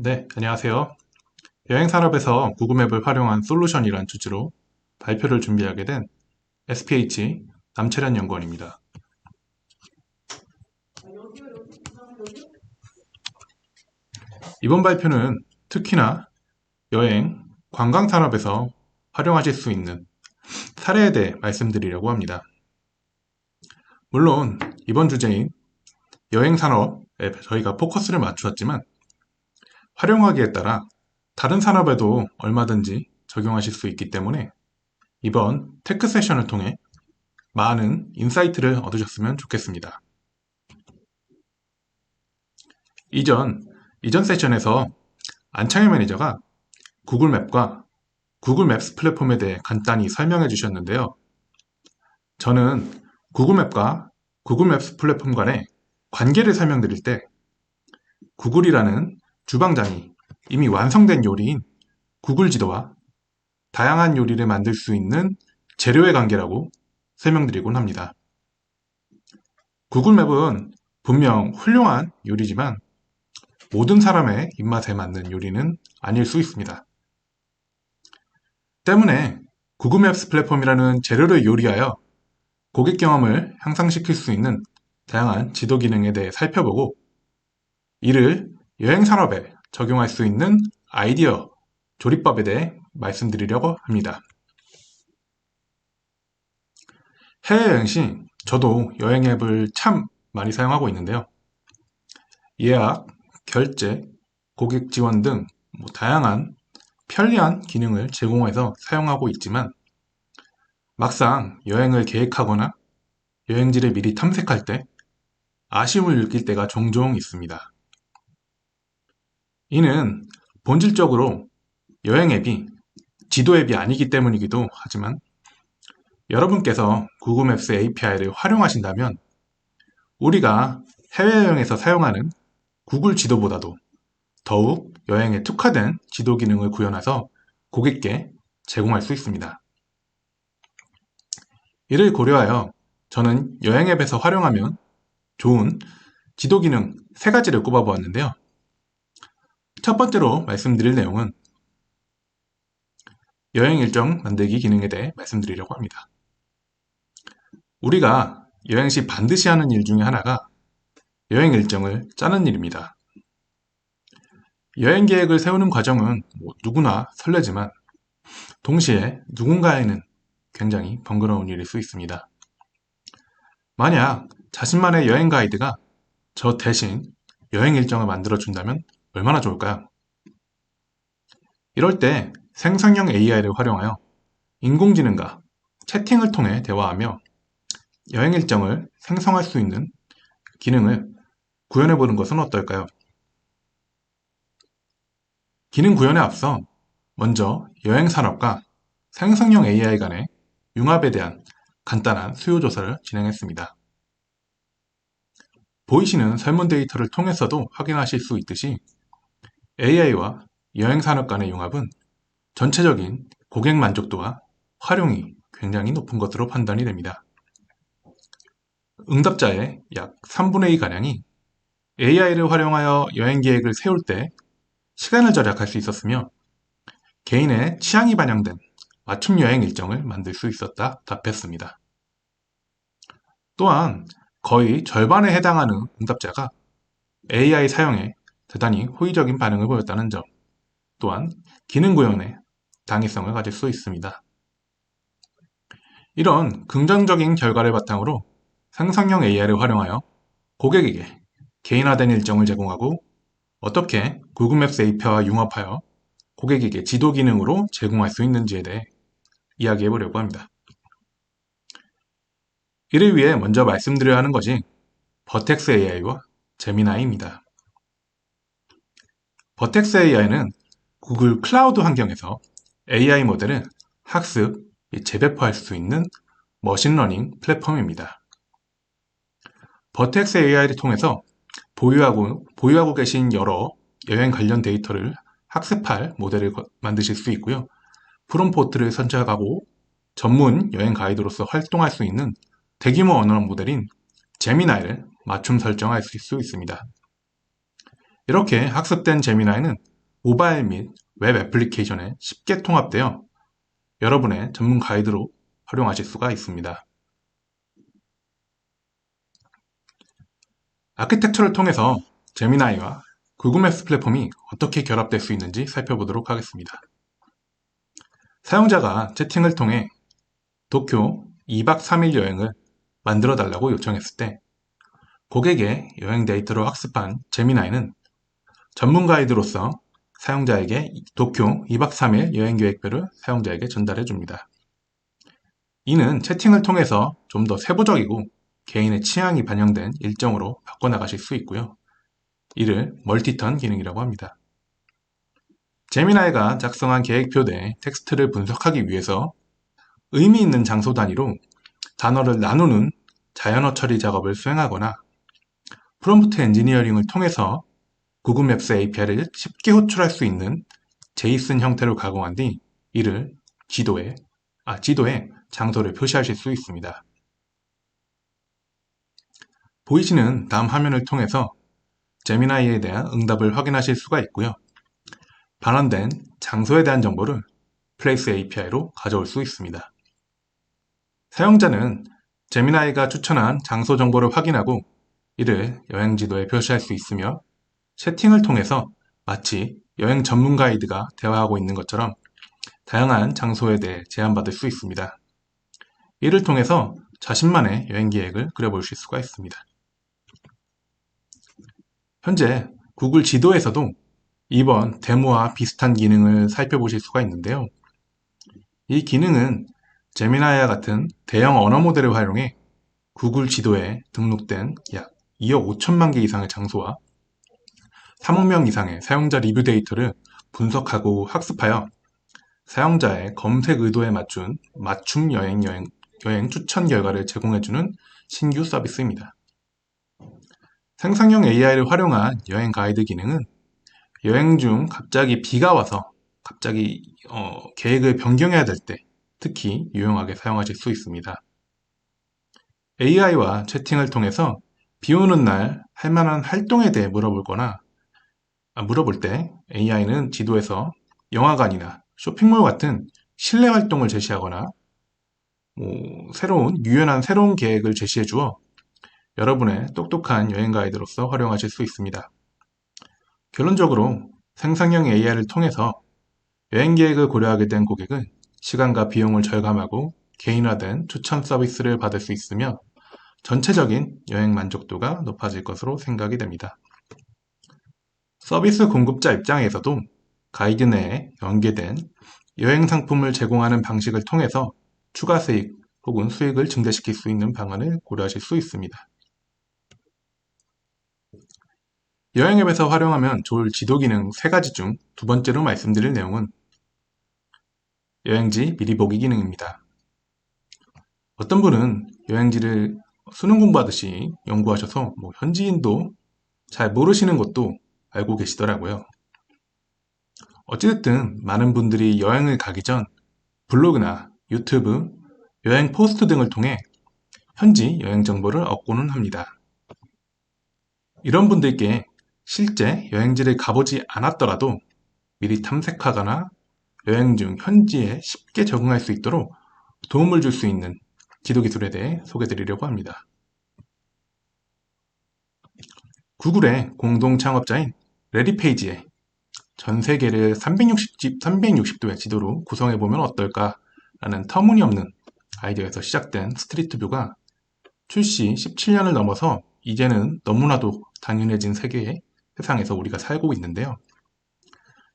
네, 안녕하세요. 여행산업에서 구글맵을 활용한 솔루션이란 주제로 발표를 준비하게 된 SPH 남채련 연구원입니다. 이번 발표는 특히나 여행, 관광산업에서 활용하실 수 있는 사례에 대해 말씀드리려고 합니다. 물론 이번 주제인 여행산업에 저희가 포커스를 맞추었지만 활용하기에 따라 다른 산업에도 얼마든지 적용하실 수 있기 때문에 이번 테크 세션을 통해 많은 인사이트를 얻으셨으면 좋겠습니다. 이전, 이전 세션에서 안창현 매니저가 구글맵과 구글맵스 플랫폼에 대해 간단히 설명해 주셨는데요. 저는 구글맵과 구글맵스 플랫폼 간의 관계를 설명드릴 때 구글이라는 주방장이 이미 완성된 요리인 구글 지도와 다양한 요리를 만들 수 있는 재료의 관계라고 설명드리곤 합니다. 구글맵은 분명 훌륭한 요리지만 모든 사람의 입맛에 맞는 요리는 아닐 수 있습니다. 때문에 구글맵스 플랫폼이라는 재료를 요리하여 고객 경험을 향상시킬 수 있는 다양한 지도 기능에 대해 살펴보고 이를 여행 산업에 적용할 수 있는 아이디어, 조리법에 대해 말씀드리려고 합니다. 해외여행 시 저도 여행 앱을 참 많이 사용하고 있는데요. 예약, 결제, 고객 지원 등 다양한 편리한 기능을 제공해서 사용하고 있지만 막상 여행을 계획하거나 여행지를 미리 탐색할 때 아쉬움을 느낄 때가 종종 있습니다. 이는 본질적으로 여행 앱이 지도 앱이 아니기 때문이기도 하지만 여러분께서 구글 맵스 API를 활용하신다면 우리가 해외여행에서 사용하는 구글 지도보다도 더욱 여행에 특화된 지도 기능을 구현해서 고객께 제공할 수 있습니다. 이를 고려하여 저는 여행 앱에서 활용하면 좋은 지도 기능 3가지를 꼽아보았는데요. 첫 번째로 말씀드릴 내용은 여행 일정 만들기 기능에 대해 말씀드리려고 합니다. 우리가 여행 시 반드시 하는 일 중에 하나가 여행 일정을 짜는 일입니다. 여행 계획을 세우는 과정은 누구나 설레지만 동시에 누군가에는 굉장히 번거로운 일일 수 있습니다. 만약 자신만의 여행 가이드가 저 대신 여행 일정을 만들어 준다면 얼마나 좋을까요? 이럴 때 생성형 AI를 활용하여 인공지능과 채팅을 통해 대화하며 여행 일정을 생성할 수 있는 기능을 구현해 보는 것은 어떨까요? 기능 구현에 앞서 먼저 여행 산업과 생성형 AI 간의 융합에 대한 간단한 수요 조사를 진행했습니다. 보이시는 설문 데이터를 통해서도 확인하실 수 있듯이 AI와 여행 산업 간의 융합은 전체적인 고객 만족도와 활용이 굉장히 높은 것으로 판단이 됩니다. 응답자의 약 3분의 2가량이 AI를 활용하여 여행 계획을 세울 때 시간을 절약할 수 있었으며 개인의 취향이 반영된 맞춤 여행 일정을 만들 수 있었다 답했습니다. 또한 거의 절반에 해당하는 응답자가 AI 사용에 대단히 호의적인 반응을 보였다는 점 또한 기능 구현에 당위성을 가질 수 있습니다. 이런 긍정적인 결과를 바탕으로 생성형 AI를 활용하여 고객에게 개인화된 일정을 제공하고 어떻게 구글 맵스 API와 융합하여 고객에게 지도 기능으로 제공할 수 있는지에 대해 이야기해 보려고 합니다. 이를 위해 먼저 말씀드려야 하는 것이 버텍스 AI와 제미나이입니다. 버텍스 AI는 구글 클라우드 환경에서 AI 모델을 학습, 재배포할 수 있는 머신러닝 플랫폼입니다. 버텍스 AI를 통해서 보유하고 계신 여러 여행 관련 데이터를 학습할 모델을 만드실 수 있고요. 프롬포트를 선택하고 전문 여행 가이드로서 활동할 수 있는 대규모 언어 모델인 제미나이를 맞춤 설정할 수 있습니다. 이렇게 학습된 제미나이는 모바일 및 웹 애플리케이션에 쉽게 통합되어 여러분의 전문 가이드로 활용하실 수가 있습니다. 아키텍처를 통해서 제미나이와 구글 맵스 플랫폼이 어떻게 결합될 수 있는지 살펴보도록 하겠습니다. 사용자가 채팅을 통해 도쿄 2박 3일 여행을 만들어 달라고 요청했을 때 고객의 여행 데이터로 학습한 제미나이는 전문 가이드로서 사용자에게 도쿄 2박 3일 여행 계획표를 사용자에게 전달해 줍니다. 이는 채팅을 통해서 좀 더 세부적이고 개인의 취향이 반영된 일정으로 바꿔나가실 수 있고요. 이를 멀티턴 기능이라고 합니다. 제미나이가 작성한 계획표 내 텍스트를 분석하기 위해서 의미 있는 장소 단위로 단어를 나누는 자연어 처리 작업을 수행하거나 프롬프트 엔지니어링을 통해서 구글 맵스 API를 쉽게 호출할 수 있는 제이슨 형태로 가공한 뒤 이를 지도에 장소를 표시하실 수 있습니다. 보이시는 다음 화면을 통해서 제미나이에 대한 응답을 확인하실 수가 있고요. 반환된 장소에 대한 정보를 플레이스 API로 가져올 수 있습니다. 사용자는 제미나이가 추천한 장소 정보를 확인하고 이를 여행 지도에 표시할 수 있으며 채팅을 통해서 마치 여행 전문 가이드가 대화하고 있는 것처럼 다양한 장소에 대해 제안받을 수 있습니다. 이를 통해서 자신만의 여행 계획을 그려보실 수가 있습니다. 현재 구글 지도에서도 이번 데모와 비슷한 기능을 살펴보실 수가 있는데요. 이 기능은 제미나이와 같은 대형 언어 모델을 활용해 구글 지도에 등록된 약 2억 5천만 개 이상의 장소와 3억 명 이상의 사용자 리뷰 데이터를 분석하고 학습하여 사용자의 검색 의도에 맞춘 맞춤 여행 추천 결과를 제공해주는 신규 서비스입니다. 생성형 AI를 활용한 여행 가이드 기능은 여행 중 갑자기 비가 와서 갑자기 계획을 변경해야 될 때 특히 유용하게 사용하실 수 있습니다. AI와 채팅을 통해서 비 오는 날 할 만한 활동에 대해 물어볼 때 AI는 지도에서 영화관이나 쇼핑몰 같은 실내 활동을 제시하거나 유연한 새로운 계획을 제시해 주어 여러분의 똑똑한 여행 가이드로서 활용하실 수 있습니다. 결론적으로 생성형 AI를 통해서 여행 계획을 고려하게 된 고객은 시간과 비용을 절감하고 개인화된 추천 서비스를 받을 수 있으며 전체적인 여행 만족도가 높아질 것으로 생각이 됩니다. 서비스 공급자 입장에서도 가이드 내에 연계된 여행 상품을 제공하는 방식을 통해서 추가 수익 혹은 수익을 증대시킬 수 있는 방안을 고려하실 수 있습니다. 여행 앱에서 활용하면 좋을 지도 기능 3가지 중 두 번째로 말씀드릴 내용은 여행지 미리 보기 기능입니다. 어떤 분은 여행지를 수능 공부하듯이 연구하셔서 현지인도 잘 모르시는 것도 알고 계시더라고요. 어찌됐든 많은 분들이 여행을 가기 전 블로그나 유튜브, 여행 포스트 등을 통해 현지 여행 정보를 얻고는 합니다. 이런 분들께 실제 여행지를 가보지 않았더라도 미리 탐색하거나 여행 중 현지에 쉽게 적응할 수 있도록 도움을 줄 수 있는 지도 기술에 대해 소개드리려고 합니다. 구글의 공동 창업자인 레리 페이지에 전 세계를 360도의 지도로 구성해보면 어떨까라는 터무니없는 아이디어에서 시작된 스트리트뷰가 출시 17년을 넘어서 이제는 너무나도 당연해진 세상에서 우리가 살고 있는데요.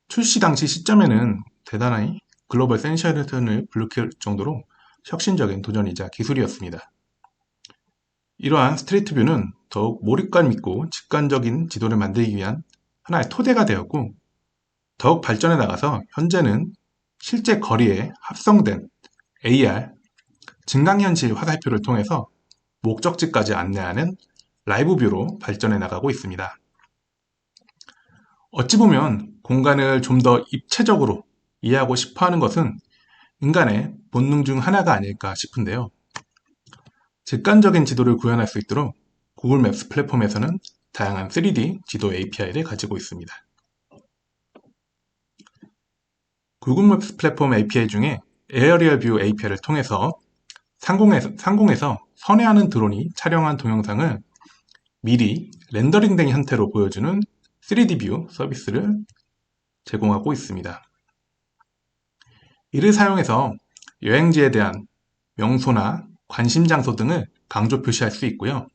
출시 당시 시점에는 대단히 글로벌 센세이션을 불러일 정도로 혁신적인 도전이자 기술이었습니다. 이러한 스트리트뷰는 더욱 몰입감 있고 직관적인 지도를 만들기 위한 하나의 토대가 되었고 더욱 발전해 나가서 현재는 실제 거리에 합성된 AR, 증강현실 화살표를 통해서 목적지까지 안내하는 라이브 뷰로 발전해 나가고 있습니다. 어찌 보면 공간을 좀 더 입체적으로 이해하고 싶어 하는 것은 인간의 본능 중 하나가 아닐까 싶은데요. 직관적인 지도를 구현할 수 있도록 구글 맵스 플랫폼에서는 다양한 3D 지도 API를 가지고 있습니다. 구글 맵스 플랫폼 API 중에 에어리얼 뷰 API를 통해서 상공에서 선회하는 드론이 촬영한 동영상을 미리 렌더링된 형태로 보여주는 3D 뷰 서비스를 제공하고 있습니다. 이를 사용해서 여행지에 대한 명소나 관심 장소 등을 강조 표시할 수 있고요.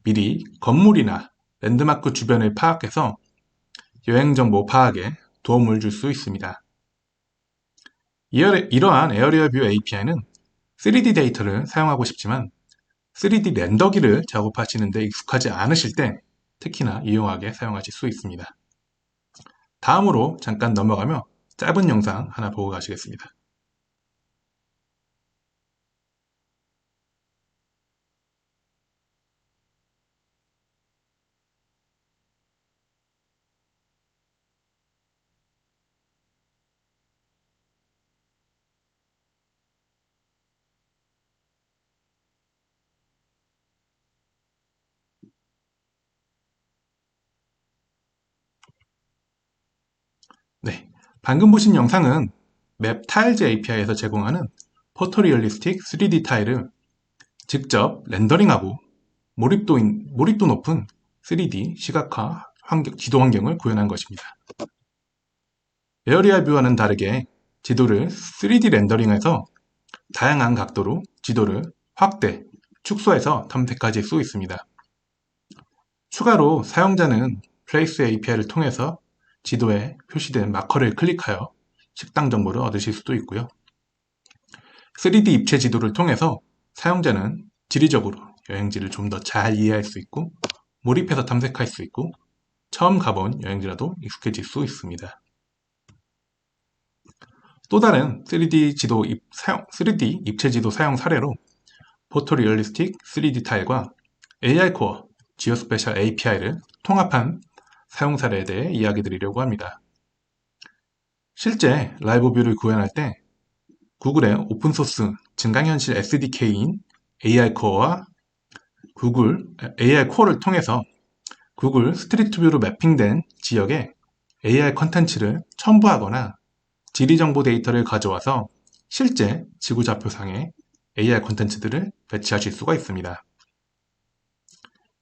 미리 건물이나 랜드마크 주변을 파악해서 여행 정보 파악에 도움을 줄 수 있습니다. 이러한 에어리얼 뷰 API는 3D 데이터를 사용하고 싶지만 3D 렌더기를 작업하시는 데 익숙하지 않으실 때 특히나 유용하게 사용하실 수 있습니다. 다음으로 잠깐 넘어가며 짧은 영상 하나 보고 가시겠습니다. 네, 방금 보신 영상은 맵 타일즈 API에서 제공하는 포토리얼리스틱 3D 타일을 직접 렌더링하고 몰입도 높은 3D 시각화 지도 환경을 구현한 것입니다. 에어리얼 뷰와는 다르게 지도를 3D 렌더링해서 다양한 각도로 지도를 확대, 축소해서 탐색하실 수 있습니다. 추가로 사용자는 플레이스 API를 통해서 지도에 표시된 마커를 클릭하여 식당 정보를 얻으실 수도 있고요. 3D 입체 지도를 통해서 사용자는 지리적으로 여행지를 좀 더 잘 이해할 수 있고 몰입해서 탐색할 수 있고 처음 가본 여행지라도 익숙해질 수 있습니다. 또 다른 3D 입체 지도 사용 사례로 포토리얼리스틱 3D 타일과 AI 코어 지오스페셜 API를 통합한 사용 사례에 대해 이야기 드리려고 합니다. 실제 라이브 뷰를 구현할 때 구글의 오픈소스 증강현실 SDK인 AI 코어와 구글 AI 코어를 통해서 구글 스트리트 뷰로 매핑된 지역에 AI 컨텐츠를 첨부하거나 지리정보 데이터를 가져와서 실제 지구좌표상에 AI 컨텐츠들을 배치하실 수가 있습니다.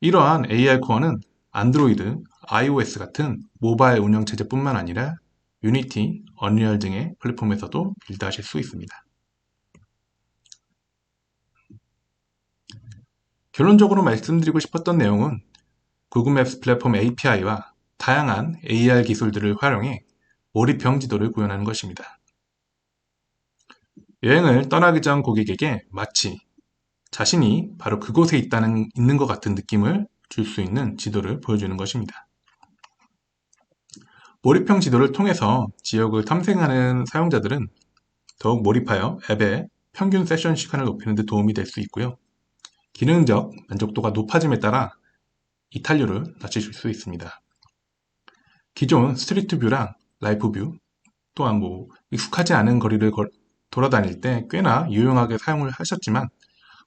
이러한 AI 코어는 안드로이드, iOS 같은 모바일 운영체제뿐만 아니라 유니티, 언리얼 등의 플랫폼에서도 빌드하실 수 있습니다. 결론적으로 말씀드리고 싶었던 내용은 구글 맵스 플랫폼 API와 다양한 AR 기술들을 활용해 몰입형 지도를 구현하는 것입니다. 여행을 떠나기 전 고객에게 마치 자신이 바로 그곳에 있는 것 같은 느낌을 줄 수 있는 지도를 보여주는 것입니다. 몰입형 지도를 통해서 지역을 탐색하는 사용자들은 더욱 몰입하여 앱의 평균 세션 시간을 높이는 데 도움이 될 수 있고요. 기능적 만족도가 높아짐에 따라 이탈률을 낮추실 수 있습니다. 기존 스트리트 뷰랑 라이프 뷰 또한 익숙하지 않은 거리를 돌아다닐 때 꽤나 유용하게 사용을 하셨지만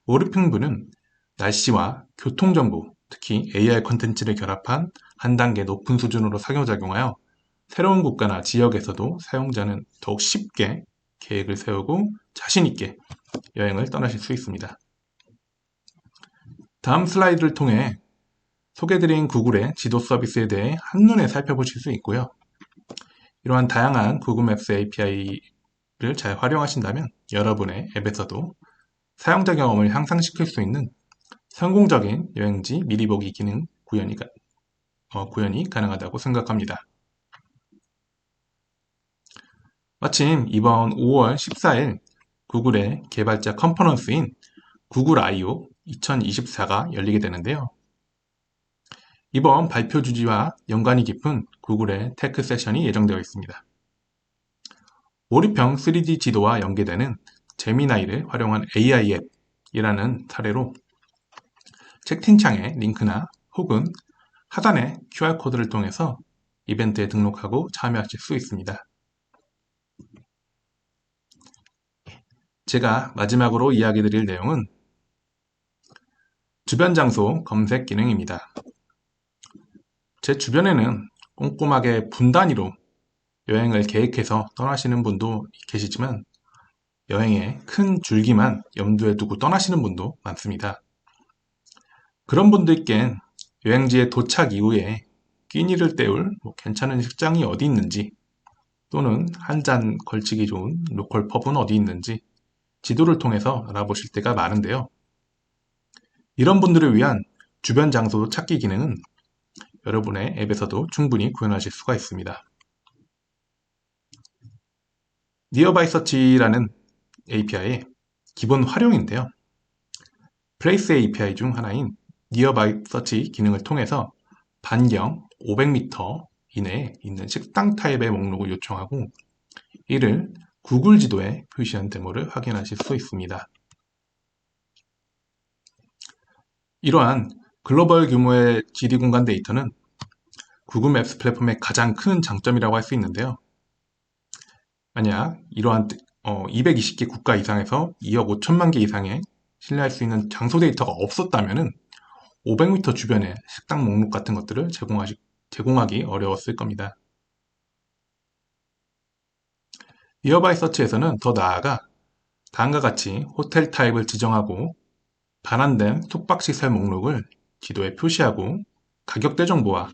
몰입형 뷰는 날씨와 교통정보, 특히 AI 컨텐츠를 결합한 한 단계 높은 수준으로 상호작용하여 새로운 국가나 지역에서도 사용자는 더욱 쉽게 계획을 세우고 자신있게 여행을 떠나실 수 있습니다. 다음 슬라이드를 통해 소개드린 구글의 지도 서비스에 대해 한눈에 살펴보실 수 있고요. 이러한 다양한 구글 맵스 API를 잘 활용하신다면 여러분의 앱에서도 사용자 경험을 향상시킬 수 있는 성공적인 여행지 미리 보기 기능 구현이 가능하다고 생각합니다. 마침 이번 5월 14일 구글의 개발자 컨퍼런스인 구글 I/O 2024가 열리게 되는데요. 이번 발표 주지와 연관이 깊은 구글의 테크 세션이 예정되어 있습니다. 몰입형 3D 지도와 연계되는 제미나이를 활용한 AI 앱이라는 사례로 채팅창의 링크나 혹은 하단의 QR코드를 통해서 이벤트에 등록하고 참여하실 수 있습니다. 제가 마지막으로 이야기 드릴 내용은 주변 장소 검색 기능입니다. 제 주변에는 꼼꼼하게 분 단위로 여행을 계획해서 떠나시는 분도 계시지만 여행의 큰 줄기만 염두에 두고 떠나시는 분도 많습니다. 그런 분들께는 여행지에 도착 이후에 끼니를 때울 괜찮은 식당이 어디 있는지 또는 한 잔 걸치기 좋은 로컬 펍은 어디 있는지 지도를 통해서 알아보실 때가 많은데요. 이런 분들을 위한 주변 장소 찾기 기능은 여러분의 앱에서도 충분히 구현하실 수가 있습니다. Nearby Search라는 API의 기본 활용인데요. Place API 중 하나인 Nearby Search 기능을 통해서 반경 500m 이내에 있는 식당 타입의 목록을 요청하고 이를 구글 지도에 표시한 데모를 확인하실 수 있습니다. 이러한 글로벌 규모의 지리 공간 데이터는 구글 맵스 플랫폼의 가장 큰 장점이라고 할 수 있는데요. 만약 이러한 220개 국가 이상에서 2억 5천만 개 이상의 신뢰할 수 있는 장소 데이터가 없었다면 500m 주변의 식당 목록 같은 것들을 제공하기 어려웠을 겁니다. 니어바이 서치에서는 더 나아가 다음과 같이 호텔 타입을 지정하고 반환된 숙박시설 목록을 지도에 표시하고 가격대 정보와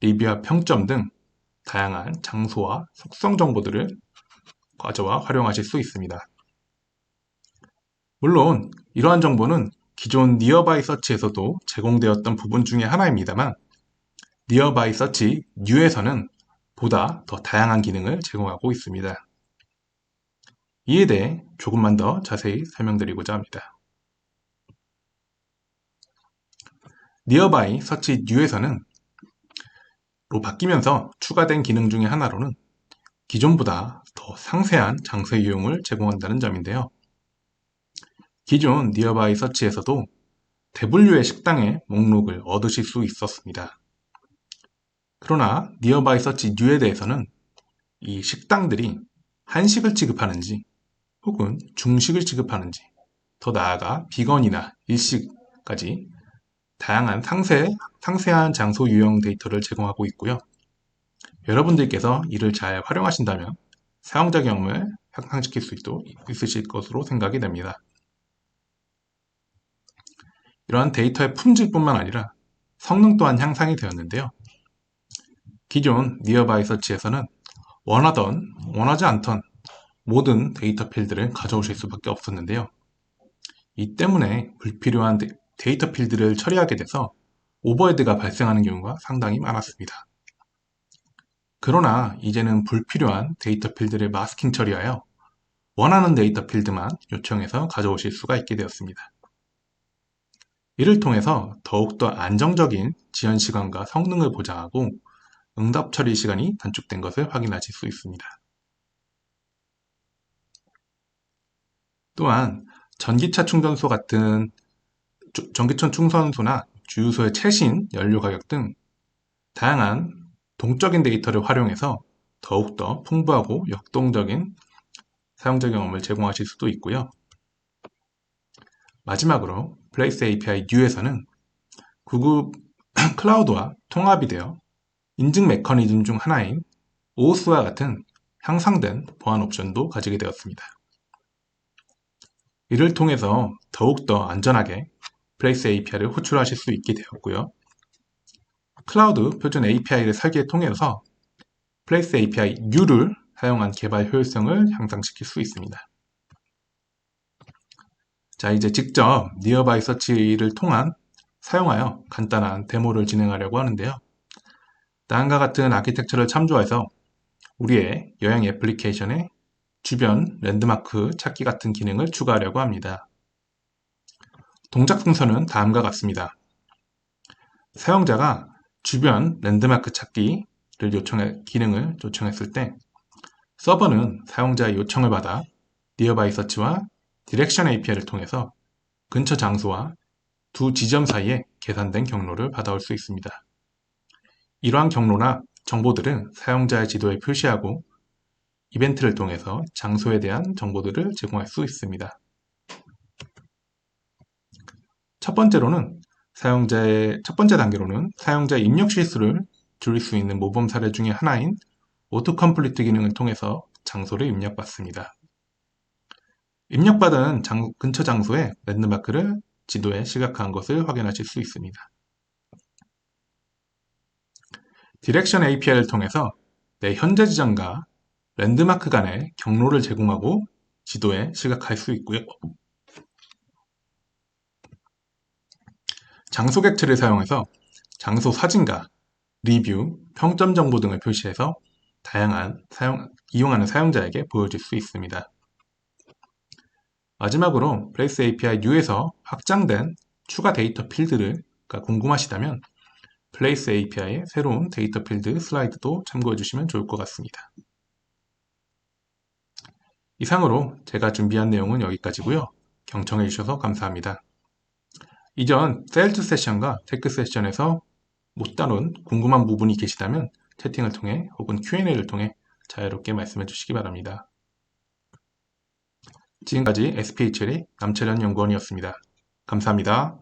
리뷰와 평점 등 다양한 장소와 속성 정보들을 가져와 활용하실 수 있습니다. 물론 이러한 정보는 기존 니어바이 서치에서도 제공되었던 부분 중에 하나입니다만 니어바이 서치 뉴에서는 보다 더 다양한 기능을 제공하고 있습니다. 이에 대해 조금만 더 자세히 설명드리고자 합니다. 니어바이 서치 뉴에서는 로 바뀌면서 추가된 기능 중에 하나로는 기존보다 더 상세한 장소 유형을 제공한다는 점인데요. 기존 니어바이 서치에서도 대분류의 식당의 목록을 얻으실 수 있었습니다. 그러나 니어바이 서치 뉴에 대해서는 이 식당들이 한식을 취급하는지 혹은 중식을 취급하는지 더 나아가 비건이나 일식까지 다양한 상세한 장소 유형 데이터를 제공하고 있고요. 여러분들께서 이를 잘 활용하신다면 사용자 경험을 향상시킬 수 있으실 것으로 생각이 됩니다. 이러한 데이터의 품질뿐만 아니라 성능 또한 향상이 되었는데요. 기존 니어바이 서치에서는 원하지 않던 모든 데이터 필드를 가져오실 수밖에 없었는데요. 이 때문에 불필요한 데이터 필드를 처리하게 돼서 오버헤드가 발생하는 경우가 상당히 많았습니다. 그러나 이제는 불필요한 데이터 필드를 마스킹 처리하여 원하는 데이터 필드만 요청해서 가져오실 수가 있게 되었습니다. 이를 통해서 더욱더 안정적인 지연 시간과 성능을 보장하고 응답 처리 시간이 단축된 것을 확인하실 수 있습니다. 또한 전기차 충전소 같은 전기차 충전소나 주유소의 최신 연료 가격 등 다양한 동적인 데이터를 활용해서 더욱더 풍부하고 역동적인 사용자 경험을 제공하실 수도 있고요. 마지막으로 Place API New에서는 구글 클라우드와 통합이 되어 인증 메커니즘 중 하나인 OAuth와 같은 향상된 보안 옵션도 가지게 되었습니다. 이를 통해서 더욱더 안전하게 Place API를 호출하실 수 있게 되었고요. 클라우드 표준 API를 설계에 통해서 Place API U를 사용한 개발 효율성을 향상시킬 수 있습니다. 자, 이제 직접 Nearby Search를 사용하여 간단한 데모를 진행하려고 하는데요. 다음과 같은 아키텍처를 참조해서 우리의 여행 애플리케이션에 주변 랜드마크 찾기 같은 기능을 추가하려고 합니다. 동작 순서는 다음과 같습니다. 사용자가 주변 랜드마크 찾기를 기능을 요청했을 때 서버는 사용자의 요청을 받아 Nearby Search와 디렉션 API를 통해서 근처 장소와 두 지점 사이에 계산된 경로를 받아올 수 있습니다. 이러한 경로나 정보들은 사용자의 지도에 표시하고 이벤트를 통해서 장소에 대한 정보들을 제공할 수 있습니다. 첫 번째 단계로는 사용자의 입력 실수를 줄일 수 있는 모범 사례 중에 하나인 오토컴플리트 기능을 통해서 장소를 입력받습니다. 입력받은 근처 장소의 랜드마크를 지도에 시각화한 것을 확인하실 수 있습니다. 디렉션 API를 통해서 내 현재 지점과 랜드마크 간의 경로를 제공하고 지도에 시각화할 수 있고요. 장소 객체를 사용해서 장소 사진과 리뷰, 평점 정보 등을 표시해서 다양한 이용하는 사용자에게 보여줄 수 있습니다. 마지막으로 Place API U에서 확장된 추가 데이터 필드가 궁금하시다면 Place API의 새로운 데이터 필드 슬라이드도 참고해 주시면 좋을 것 같습니다. 이상으로 제가 준비한 내용은 여기까지고요. 경청해 주셔서 감사합니다. 이전 세일즈 세션과 테크 세션에서 못 다룬 궁금한 부분이 계시다면 채팅을 통해 혹은 Q&A를 통해 자유롭게 말씀해 주시기 바랍니다. 지금까지 SPHL의 남철현 연구원이었습니다. 감사합니다.